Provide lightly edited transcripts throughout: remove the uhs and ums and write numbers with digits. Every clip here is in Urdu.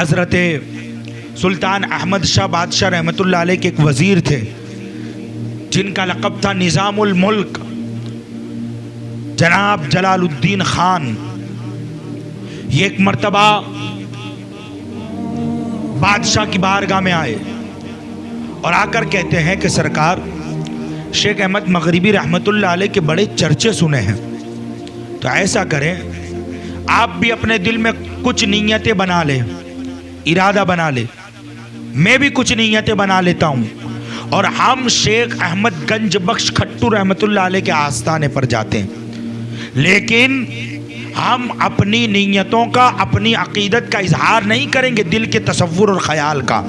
حضرت سلطان احمد شاہ بادشاہ رحمۃ اللہ علیہ کے ایک وزیر تھے جن کا لقب تھا نظام الملک، جناب جلال الدین خان۔ یہ ایک مرتبہ بادشاہ کی بارگاہ میں آئے اور آ کر کہتے ہیں کہ سرکار، شیخ احمد مغربی رحمۃ اللہ علیہ کے بڑے چرچے سنے ہیں، تو ایسا کریں آپ بھی اپنے دل میں کچھ نیتیں بنا لیں، ارادہ بنا لیں، میں بھی کچھ نیتیں بنا لیتا ہوں، اور ہم شیخ احمد گنج بخش کھٹو رحمۃ اللہ علیہ کے آستانے پر جاتے ہیں، لیکن ہم اپنی نیتوں کا، اپنی عقیدت کا اظہار نہیں کریں گے، دل کے تصور اور خیال کا،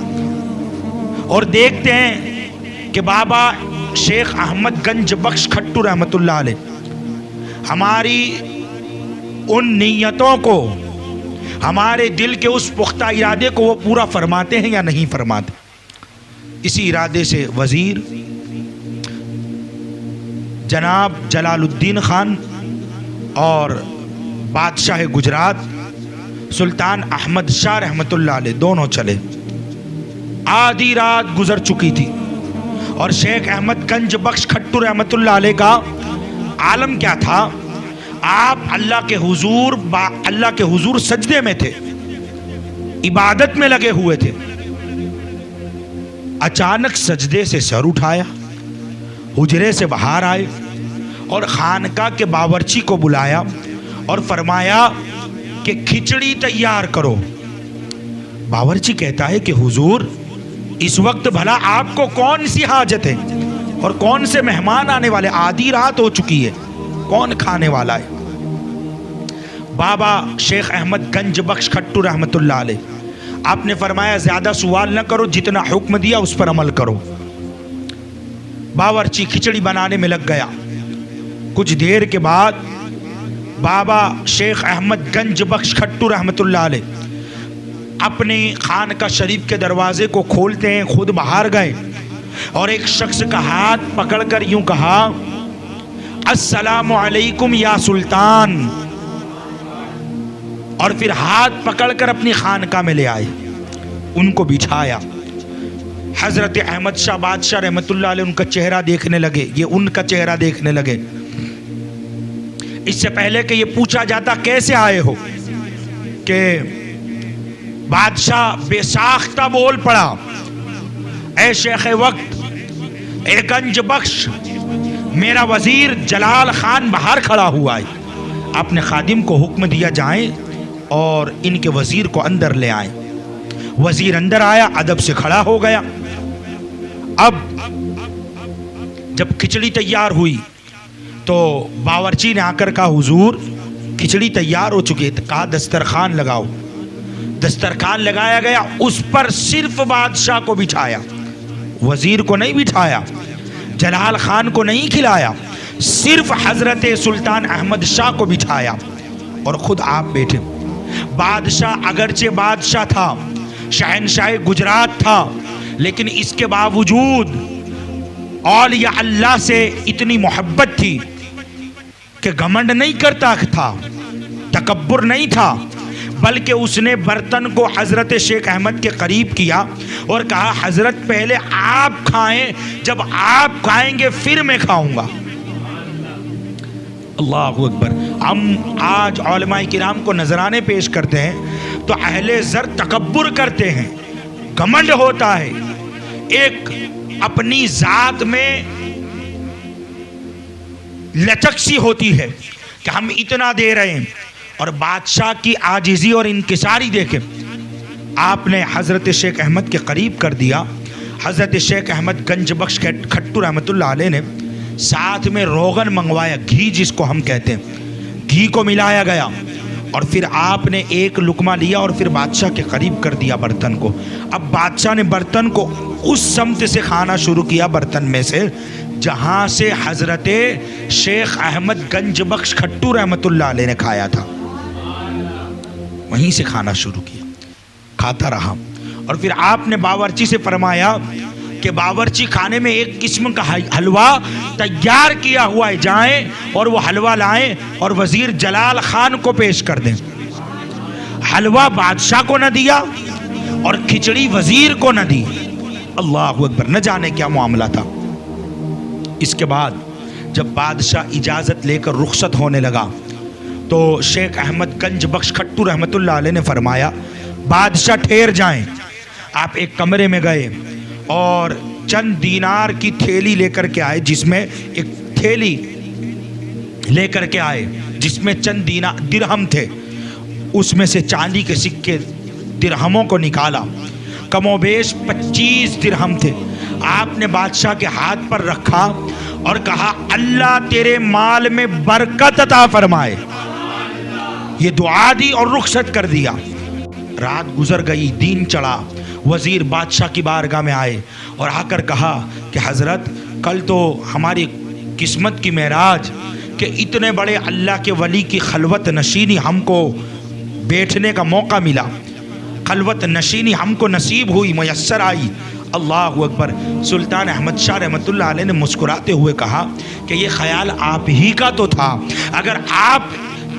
اور دیکھتے ہیں کہ بابا شیخ احمد گنج بخش کھٹو رحمۃ اللہ علیہ ہماری ان نیتوں کو، ہمارے دل کے اس پختہ ارادے کو وہ پورا فرماتے ہیں یا نہیں فرماتے۔ اسی ارادے سے وزیر جناب جلال الدین خان اور بادشاہ گجرات سلطان احمد شاہ رحمۃ اللہ علیہ دونوں چلے۔ آدھی رات گزر چکی تھی اور شیخ احمد گنج بخش کھٹو رحمۃ اللہ علیہ کا عالم کیا تھا، آپ اللہ کے حضور سجدے میں تھے، عبادت میں لگے ہوئے تھے۔ اچانک سجدے سے سر اٹھایا، حجرے سے باہر آئے اور خانقاہ کے باورچی کو بلایا اور فرمایا کہ کھچڑی تیار کرو۔ باورچی کہتا ہے کہ حضور، اس وقت بھلا آپ کو کون سی حاجت ہے اور کون سے مہمان آنے والے، آدھی رات ہو چکی ہے، کون کھانے والا ہے؟ بابا شیخ احمد گنج بخش کھٹو رحمۃ اللہ علیہ آپ نے فرمایا زیادہ سوال نہ کرو، جتنا حکم دیا اس پر عمل کرو۔ باورچی کھچڑی بنانے میں لگ گیا۔ کچھ دیر کے بعد بابا شیخ احمد گنج بخش کھٹو رحمۃ اللہ علیہ اپنے خانقاہ شریف کے دروازے کو کھولتے ہیں، خود باہر گئے اور ایک شخص کا ہاتھ پکڑ کر یوں کہا، السلام علیکم یا سلطان، اور پھر ہاتھ پکڑ کر اپنی خانقاہ میں لے آئے، ان کو بچھایا۔ حضرت احمد شاہ بادشاہ رحمۃ اللہ علیہ ان کا چہرہ دیکھنے لگے، یہ ان کا چہرہ دیکھنے لگے۔ اس سے پہلے کہ یہ پوچھا جاتا کیسے آئے ہو، کہ بادشاہ بے ساختہ بول پڑا، اے شیخ وقت، اے گنج بخش، میرا وزیر جلال خان باہر کھڑا ہوا ہے، اپنے خادم کو حکم دیا جائیں اور ان کے وزیر کو اندر لے آئیں۔ وزیر اندر آیا، ادب سے کھڑا ہو گیا۔ اب جب کھچڑی تیار ہوئی تو باورچی نے آ کر کہا، حضور کھچڑی تیار ہو چکی ہے، کہا دسترخوان لگاؤ۔ دسترخوان لگایا گیا، اس پر صرف بادشاہ کو بٹھایا، وزیر کو نہیں بٹھایا، جلال خان کو نہیں کھلایا، صرف حضرت سلطان احمد شاہ کو بٹھایا اور خود آپ بیٹھے۔ بادشاہ اگرچہ بادشاہ تھا، شہنشاہ گجرات تھا، لیکن اس کے باوجود اولیاء اللہ سے اتنی محبت تھی کہ گھمنڈ نہیں کرتا تھا، تکبر نہیں تھا، بلکہ اس نے برتن کو حضرت شیخ احمد کے قریب کیا اور کہا، حضرت پہلے آپ کھائیں، جب آپ کھائیں گے پھر میں کھاؤں گا۔ اللہ اکبر۔ ہم آج علماء کرام کو نذرانے پیش کرتے ہیں تو اہل زر تکبر کرتے ہیں، گھمنڈ ہوتا ہے، ایک اپنی ذات میں لچک سی ہوتی ہے کہ ہم اتنا دے رہے ہیں، اور بادشاہ کی عاجزی اور انکساری دیکھیں، آپ نے حضرت شیخ احمد کے قریب کر دیا۔ حضرت شیخ احمد گنج بخش کھٹو رحمۃ اللہ علیہ نے ساتھ میں روغن منگوایا، گھی جس کو ہم کہتے ہیں، گھی کو ملایا گیا، اور پھر آپ نے ایک لقمہ لیا اور پھر بادشاہ کے قریب کر دیا برتن کو۔ اب بادشاہ نے برتن کو اس سمت سے کھانا شروع کیا، برتن میں سے جہاں سے حضرت شیخ احمد گنج بخش کھٹو رحمۃ اللہ علیہ نے کھایا تھا، وہیں سے کھانا شروع کیا، کھاتا رہا۔ اور پھر آپ نے باورچی سے فرمایا کہ باورچی خانے میں ایک قسم کا حلوہ تیار کیا ہوا ہے، جائیں اور وہ حلوہ لائیں اور وزیر جلال خان کو پیش کر دیں۔ حلوہ بادشاہ کو نہ دیا، اور کھچڑی وزیر کو نہ دی۔ اللہ اکبر، نہ جانے کیا معاملہ تھا۔ اس کے بعد جب بادشاہ اجازت لے کر رخصت ہونے لگا تو شیخ احمد گنج بخش کھٹو رحمۃ اللہ علیہ نے فرمایا بادشاہ ٹھہر جائیں۔ آپ ایک کمرے میں گئے اور چند دینار کی تھیلی لے کر کے آئے، جس میں ایک تھیلی لے کر کے آئے جس میں چند درہم تھے۔ اس میں سے چاندی کے سکے درہموں کو نکالا، کم و بیش 25 درہم تھے۔ آپ نے بادشاہ کے ہاتھ پر رکھا اور کہا اللہ تیرے مال میں برکت عطا فرمائے۔ یہ دعا دی اور رخصت کر دیا۔ رات گزر گئی، دین چڑھا، وزیر بادشاہ کی بارگاہ میں آئے اور آ کر کہا کہ حضرت کل تو ہماری قسمت کی معراج کہ اتنے بڑے اللہ کے ولی کی خلوت نشینی ہم کو بیٹھنے کا موقع ملا، خلوت نشینی ہم کو نصیب ہوئی، میسر آئی۔ اللہ اکبر۔ سلطان احمد شاہ رحمۃ اللہ علیہ نے مسکراتے ہوئے کہا کہ یہ خیال آپ ہی کا تو تھا، اگر آپ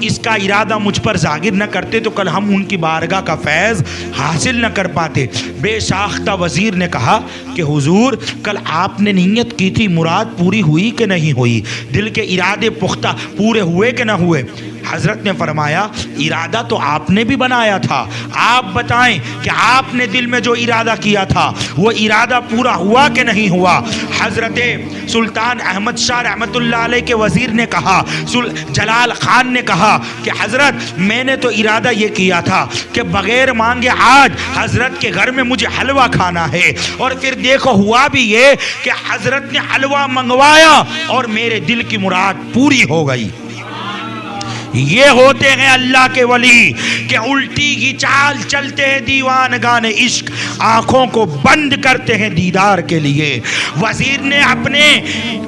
اس کا ارادہ مجھ پر ظاہر نہ کرتے تو کل ہم ان کی بارگاہ کا فیض حاصل نہ کر پاتے۔ بے ساختہ وزیر نے کہا کہ حضور کل آپ نے نیت کی تھی، مراد پوری ہوئی کہ نہیں ہوئی؟ دل کے ارادے پختہ پورے ہوئے کہ نہ ہوئے؟ حضرت نے فرمایا ارادہ تو آپ نے بھی بنایا تھا، آپ بتائیں کہ آپ نے دل میں جو ارادہ کیا تھا وہ ارادہ پورا ہوا کہ نہیں ہوا؟ حضرت سلطان احمد شاہ رحمۃ اللہ علیہ کے وزیر نے کہا، جلال خان نے کہا کہ حضرت میں نے تو ارادہ یہ کیا تھا کہ بغیر مانگے آج حضرت کے گھر میں مجھے حلوہ کھانا ہے، اور پھر دیکھو ہوا بھی یہ کہ حضرت نے حلوہ منگوایا اور میرے دل کی مراد پوری ہو گئی۔ یہ ہوتے ہیں اللہ کے ولی کہ الٹی کی چال چلتے ہیں دیوانگان عشق، آنکھوں کو بند کرتے ہیں دیدار کے لیے۔ وزیر نے اپنے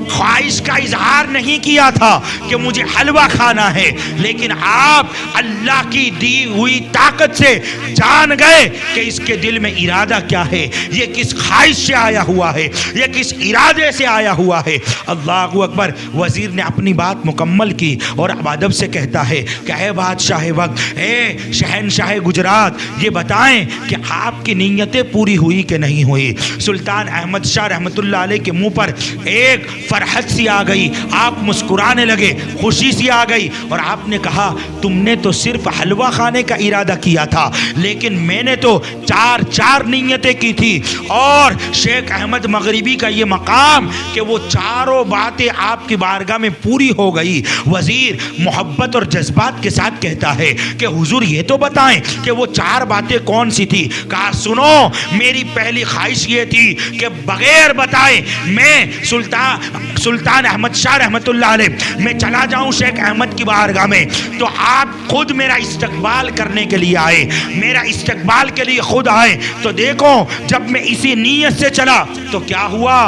خواہش کا اظہار نہیں کیا تھا کہ مجھے حلوہ کھانا ہے، لیکن آپ اللہ کی دی ہوئی طاقت سے جان گئے کہ اس کے دل میں ارادہ کیا ہے، یہ کس خواہش سے آیا ہوا ہے، یہ کس ارادے سے آیا ہوا ہے۔ اللہ اکبر۔ وزیر نے اپنی بات مکمل کی اور اب ادب سے کہتا ہے کہ اے بادشاہ وقت، اے شہنشاہ گجرات، یہ بتائیں کہ آپ کی نیتیں پوری ہوئی کہ نہیں ہوئی؟ سلطان احمد شاہ رحمۃ اللہ علیہ کے منہ پر ایک فرحت سی آ گئی، آپ مسکرانے لگے، خوشی سی آ گئی، اور آپ نے کہا تم نے تو صرف حلوہ کھانے کا ارادہ کیا تھا، لیکن میں نے تو چار نیتیں کی تھی، اور شیخ احمد مغربی کا یہ مقام کہ وہ چاروں باتیں آپ کی بارگاہ میں پوری ہو گئی۔ وزیر محبت اور جذبات کے ساتھ کہتا ہے کہ حضور یہ تو بتائیں کہ وہ 4 باتیں کون سی تھی؟ کہا سنو، میری پہلی خواہش یہ تھی کہ بغیر بتائے میں سلطان احمد شاہ رحمۃ اللہ علیہ میں چلا جاؤں شیخ احمد کی بارگاہ میں، تو آپ خود میرا استقبال کرنے کے لیے آئے، میرا استقبال کے لیے خود آئے۔ تو دیکھو جب میں اسی نیت سے چلا تو کیا ہوا،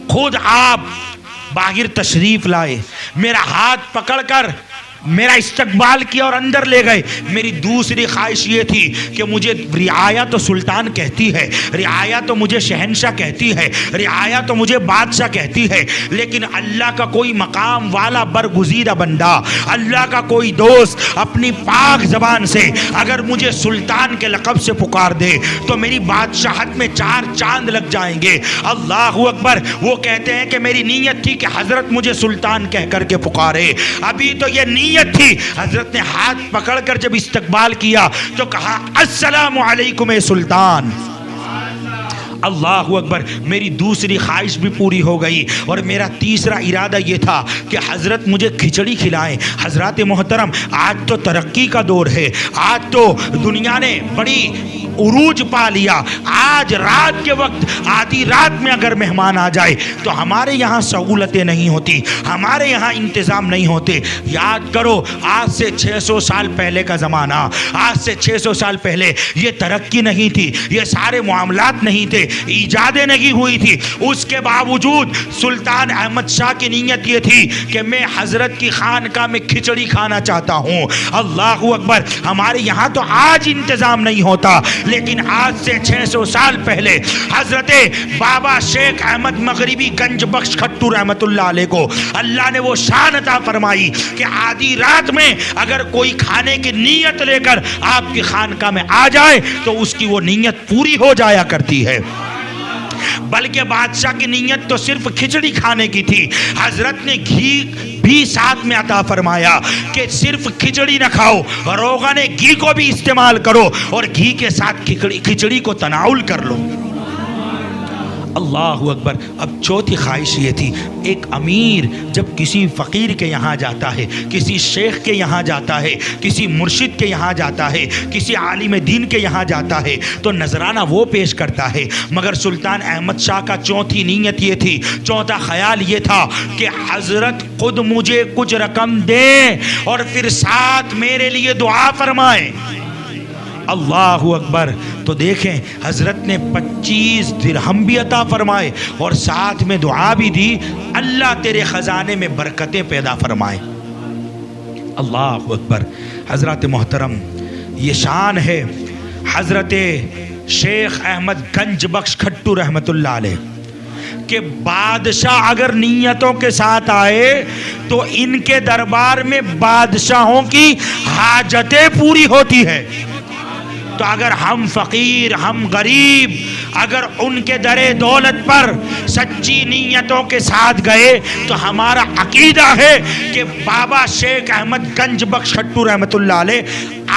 خود آپ باہر تشریف لائے، میرا ہاتھ پکڑ کر میرا استقبال کیا اور اندر لے گئے۔ میری دوسری خواہش یہ تھی کہ مجھے رعایا تو سلطان کہتی ہے، رعایا تو مجھے شہنشاہ کہتی ہے، رعایا تو مجھے بادشاہ کہتی ہے، لیکن اللہ کا کوئی مقام والا برگزیدہ بندہ، اللہ کا کوئی دوست اپنی پاک زبان سے اگر مجھے سلطان کے لقب سے پکار دے تو میری بادشاہت میں 4 چاند لگ جائیں گے۔ اللہ اکبر۔ وہ کہتے ہیں کہ میری نیت تھی کہ حضرت مجھے سلطان کہہ کر کے پکارے، ابھی تو یہ نیت تھی۔ حضرت نے ہاتھ پکڑ کر جب استقبال کیا تو کہا السلام علیکم اے سلطان۔ اللہ اکبر۔ میری دوسری خواہش بھی پوری ہو گئی، اور میرا تیسرا ارادہ یہ تھا کہ حضرت مجھے کھچڑی کھلائیں۔ حضرات محترم، آج تو ترقی کا دور ہے، آج تو دنیا نے بڑی عروج پا لیا۔ آج رات کے وقت آدھی رات میں اگر مہمان آ جائے تو ہمارے یہاں سہولتیں نہیں ہوتی، ہمارے یہاں انتظام نہیں ہوتے۔ یاد کرو آج سے 600 سال پہلے کا زمانہ، آج سے 600 سال پہلے یہ ترقی نہیں تھی، یہ سارے معاملات نہیں تھے، ایجادیں نہیں ہوئی تھی۔ اس کے باوجود سلطان احمد شاہ کی نیت یہ تھی کہ میں حضرت کی خانقاہ میں کھچڑی کھانا چاہتا ہوں۔ اللہ اکبر۔ ہمارے یہاں تو آج انتظام نہیں ہوتا، لیکن آج سے 600 سال پہلے حضرت بابا شیخ احمد مغربی گنج بخش کھٹو رحمت اللہ علیہ کو اللہ نے وہ شان عطا فرمائی کہ آدھی رات میں اگر کوئی کھانے کی نیت لے کر آپ کی خانقاہ میں آ جائے تو اس کی وہ نیت پوری ہو جایا کرتی ہے۔ بلکہ بادشاہ کی نیت تو صرف کھچڑی کھانے کی تھی، حضرت نے گھی بھی ساتھ میں عطا فرمایا کہ صرف کھچڑی نہ کھاؤ، روغن گھی کو بھی استعمال کرو اور گھی کے ساتھ کھچڑی کو تناول کر لو۔ اللہ اکبر۔ اب چوتھی خواہش یہ تھی، ایک امیر جب کسی فقیر کے یہاں جاتا ہے، کسی شیخ کے یہاں جاتا ہے، کسی مرشد کے یہاں جاتا ہے، کسی عالم دین کے یہاں جاتا ہے تو نذرانہ وہ پیش کرتا ہے، مگر سلطان احمد شاہ کا چوتھی نیت یہ تھی، چوتھا خیال یہ تھا کہ حضرت خود مجھے کچھ رقم دیں اور پھر ساتھ میرے لیے دعا فرمائیں۔ اللہ اکبر۔ تو دیکھیں حضرت نے 25 درہم بھی عطا فرمائے اور ساتھ میں دعا بھی دی، اللہ تیرے خزانے میں برکتیں پیدا فرمائے۔ اللہ اکبر۔ حضرت محترم، یہ شان ہے حضرت شیخ احمد گنج بخش کھٹو رحمت اللہ علیہ کہ بادشاہ اگر نیتوں کے ساتھ آئے تو ان کے دربار میں بادشاہوں کی حاجتیں پوری ہوتی ہے۔ تو اگر ہم فقیر، ہم غریب، اگر ان کے در دولت پر سچی نیتوں کے ساتھ گئے تو ہمارا عقیدہ ہے کہ بابا شیخ احمد گنج بخش کھٹو رحمت اللہ علیہ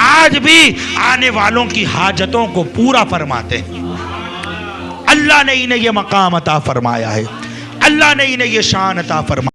آج بھی آنے والوں کی حاجتوں کو پورا فرماتے ہیں۔ اللہ نے انہیں یہ مقام عطا فرمایا ہے، اللہ نے انہیں یہ شان عطا فرمایا۔